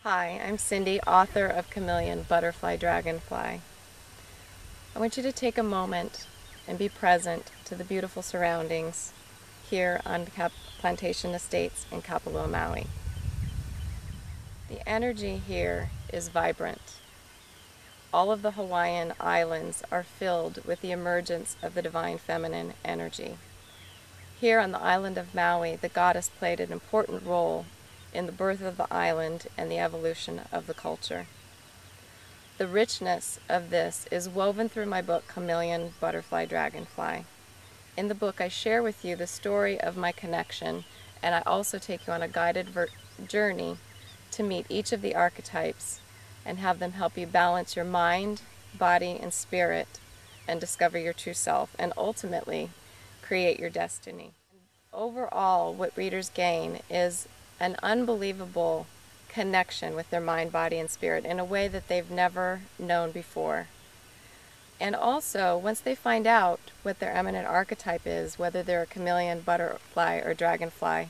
Hi, I'm Cindy, author of Chameleon, Butterfly, Dragonfly. I want you to take a moment and be present to the beautiful surroundings here on Plantation Estates in Kapalua, Maui. The energy here is vibrant. All of the Hawaiian islands are filled with the emergence of the divine feminine energy. Here on the island of Maui, the goddess played an important role in the birth of the island and the evolution of the culture. The richness of this is woven through my book, Chameleon, Butterfly, Dragonfly. In the book, I share with you the story of my connection, and I also take you on a guided journey to meet each of the archetypes and have them help you balance your mind, body, and spirit and discover your true self and ultimately create your destiny. Overall, what readers gain is an unbelievable connection with their mind, body, and spirit in a way that they've never known before. And also, once they find out what their eminent archetype is, whether they're a chameleon, butterfly, or dragonfly,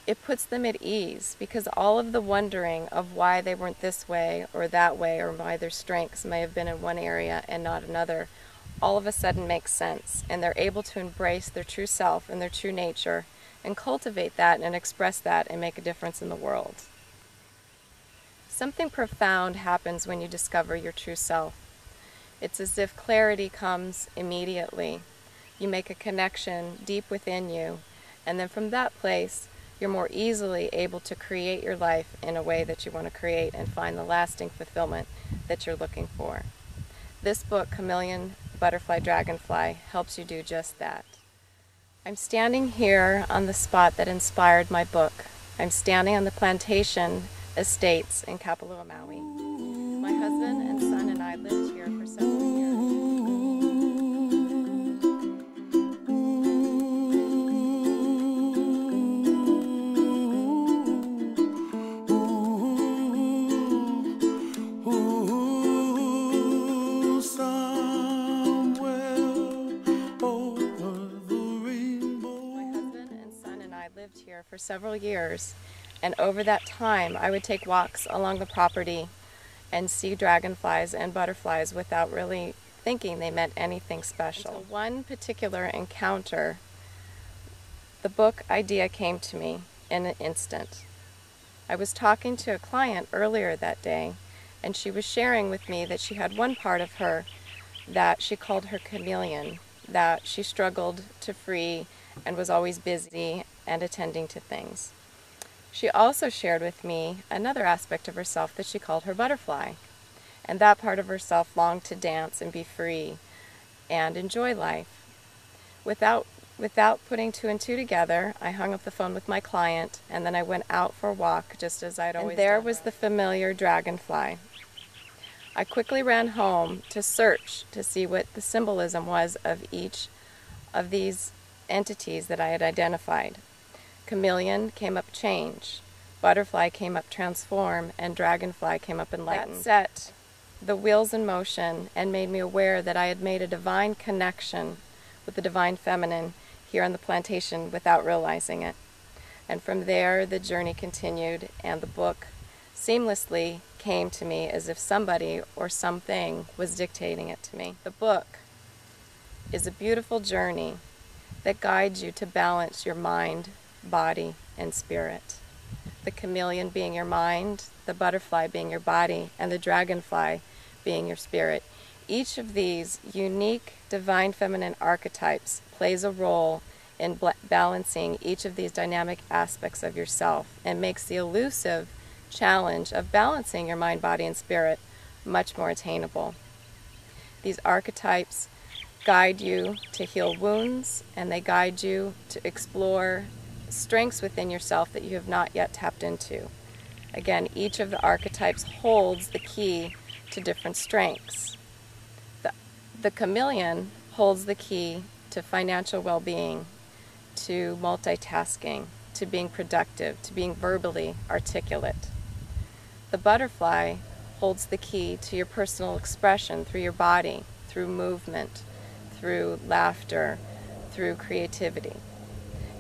it puts them at ease, because all of the wondering of why they weren't this way or that way, or why their strengths may have been in one area and not another, all of a sudden makes sense, and they're able to embrace their true self and their true nature and cultivate that and express that and make a difference in the world. Something profound happens when you discover your true self. It's as if clarity comes immediately. You make a connection deep within you, and then from that place, you're more easily able to create your life in a way that you want to create and find the lasting fulfillment that you're looking for. This book, Chameleon, Butterfly, Dragonfly, helps you do just that. I'm standing here on the spot that inspired my book. I'm standing on the Plantation Estates in Kapalua, Maui. My husband and son and I lived here for several years. For several years, and over that time I would take walks along the property and see dragonflies and butterflies without really thinking they meant anything special. Until one particular encounter, the book idea came to me in an instant. I was talking to a client earlier that day, and she was sharing with me that she had one part of her that she called her chameleon, that she struggled to free and was always busy and attending to things. She also shared with me another aspect of herself that she called her butterfly, and that part of herself longed to dance and be free and enjoy life. Without putting two and two together, I hung up the phone with my client, and then I went out for a walk just as I'd always done. And there was the familiar dragonfly. I quickly ran home to search to see what the symbolism was of each of these entities that I had identified. Chameleon came up change, butterfly came up transform, and dragonfly came up enlighten. That set the wheels in motion and made me aware that I had made a divine connection with the divine feminine here on the plantation without realizing it. And from there the journey continued, and the book seamlessly came to me as if somebody or something was dictating it to me. The book is a beautiful journey that guides you to balance your mind, body, and spirit. The chameleon being your mind, the butterfly being your body, and the dragonfly being your spirit. Each of these unique divine feminine archetypes plays a role in balancing each of these dynamic aspects of yourself and makes the elusive challenge of balancing your mind, body, and spirit much more attainable. These archetypes guide you to heal wounds, and they guide you to explore strengths within yourself that you have not yet tapped into. Again, each of the archetypes holds the key to different strengths. The chameleon holds the key to financial well-being, to multitasking, to being productive, to being verbally articulate. The butterfly holds the key to your personal expression through your body, through movement, through laughter, through creativity.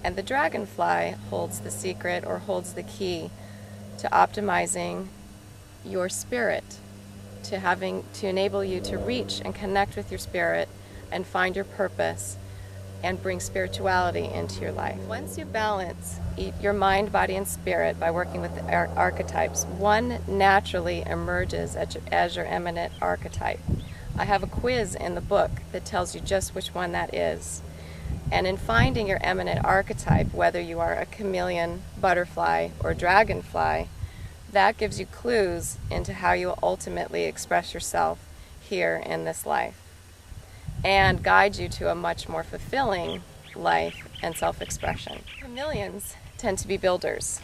And the dragonfly holds the secret, or holds the key to optimizing your spirit, to enable you to reach and connect with your spirit and find your purpose and bring spirituality into your life. Once you balance your mind, body, and spirit by working with the archetypes, one naturally emerges as your eminent archetype. I have a quiz in the book that tells you just which one that is. And in finding your eminent archetype, whether you are a chameleon, butterfly, or dragonfly, that gives you clues into how you will ultimately express yourself here in this life and guide you to a much more fulfilling life and self-expression. Chameleons tend to be builders.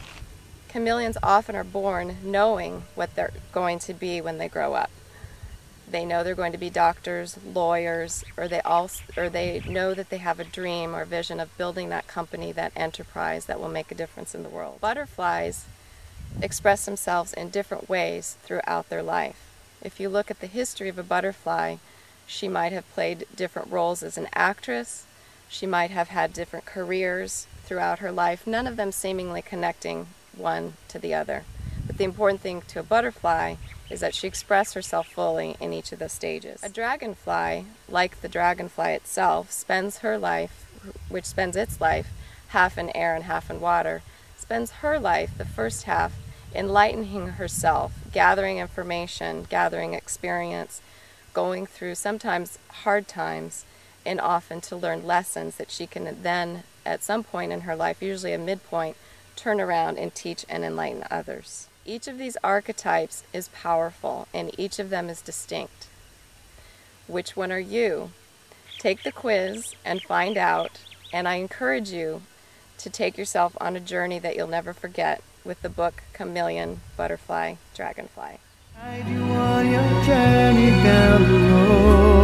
Chameleons often are born knowing what they're going to be when they grow up. They know they're going to be doctors, lawyers, or they know that they have a dream or vision of building that company, that enterprise that will make a difference in the world. Butterflies express themselves in different ways throughout their life. If you look at the history of a butterfly, she might have played different roles as an actress. She might have had different careers throughout her life, none of them seemingly connecting one to the other. But the important thing to a butterfly is that she expressed herself fully in each of those stages. A dragonfly, like the dragonfly itself, spends its life half in air and half in water, spends her life, the first half, enlightening herself, gathering information, gathering experience, going through sometimes hard times, and often to learn lessons that she can then, at some point in her life, usually a midpoint, turn around and teach and enlighten others. Each of these archetypes is powerful, and each of them is distinct. Which one are you? Take the quiz and find out, and I encourage you to take yourself on a journey that you'll never forget with the book Chameleon, Butterfly, Dragonfly. Guide you on your journey down the road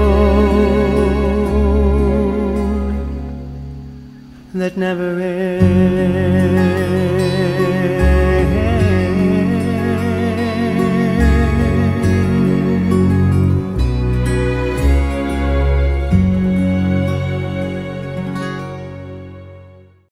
that never ends.